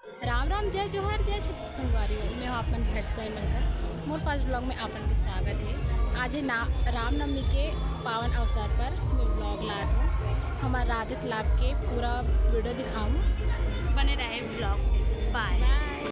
राम राम, जय जोहर, जय छत्तीसगढ़ी। मैं हूँ अपन हर्षदा मिलकर मोर फर्स्ट ब्लॉग में आपन के स्वागत है। आज है रामनवमी के पावन अवसर पर मैं ब्लॉग ला दूँ हमारा राजत लाभ के पूरा वीडियो दिखाऊँ। बने रहे ब्लॉग में। बाय। बाय।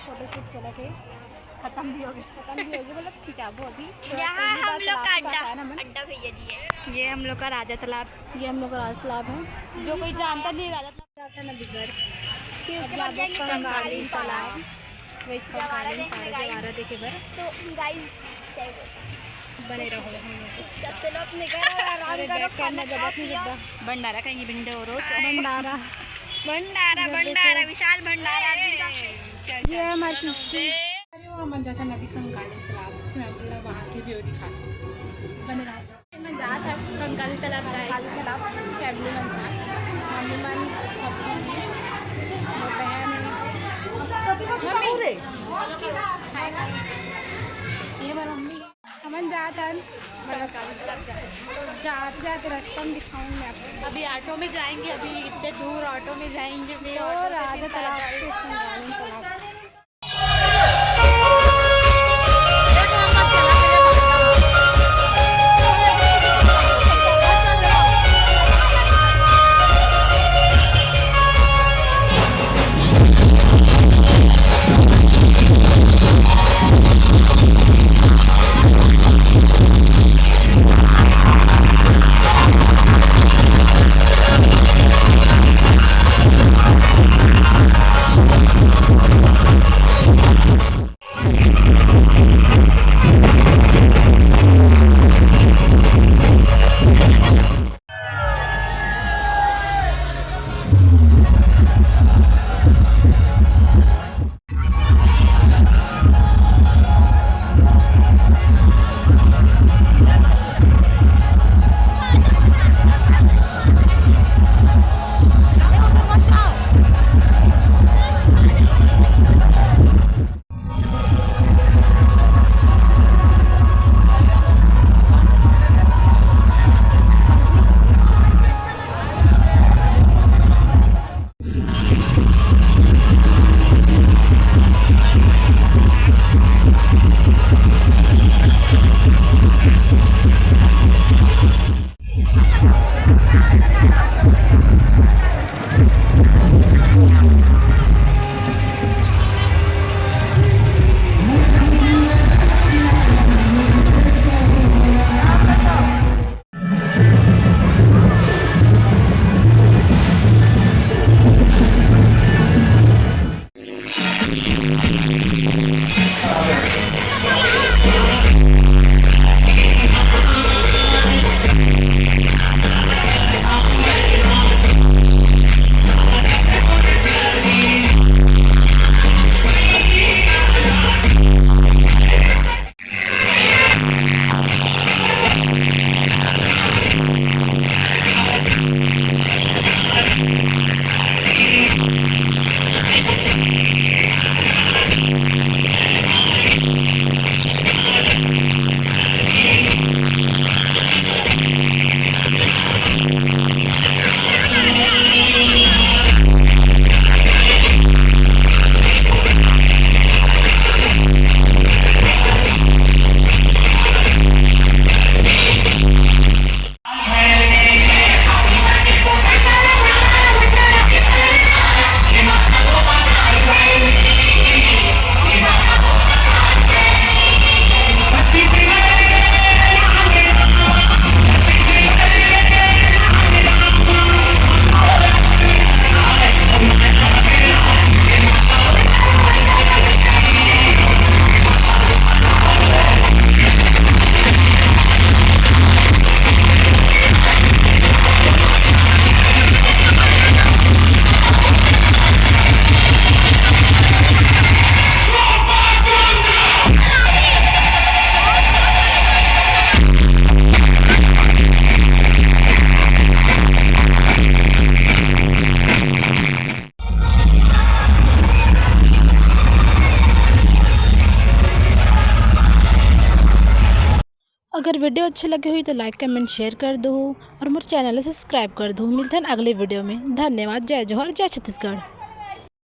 फोटोशूट चला थे, खत्म भी हो गई मतलब खिंचाबो अभी। यहाँ हम लोग का अड्डा है अड्डा भैया जी है। ये हम लोग का राजा तालाब, ये हम लोग का राज तालाब है जो कोई जानता नहीं राजा तालाब। जाता है नदीगढ़। फिर उसके बाद जाएंगे कंकाली तालाब। वही कंकाली जवारा देखे बर तो गाइस बने रहो हम लोग। सब चलो अपने घर आराम करो, खाना खा पियो। भंडारा कहीं भिंडे और भंडारा भंडारा भंडारा विशाल भंडारा। ये हमारी सिस्टर मन जाता नदी कंकाली तालाब, मैं मतलब वहाँ की व्यू दिखाती हूँ। बने रहो। मैं जाता कंकाली तालाब फैमिली मन था, मम्मी मन सब छोड़ी और बहन ये बार मम्मी हमन जाता जाते रास्ता में दिखाऊंगी मैं आपको। अभी ऑटो में जाएंगे, अभी इतने दूर ऑटो में जाएंगे। मैं तो राजा तालाब से कंकाली तालाब अगर वीडियो अच्छे लगे हुई तो लाइक कमेंट शेयर कर दो और मेरे चैनल सब्सक्राइब कर दो। मिलते हैं अगले वीडियो में। धन्यवाद। जय जोहर, जय छत्तीसगढ़।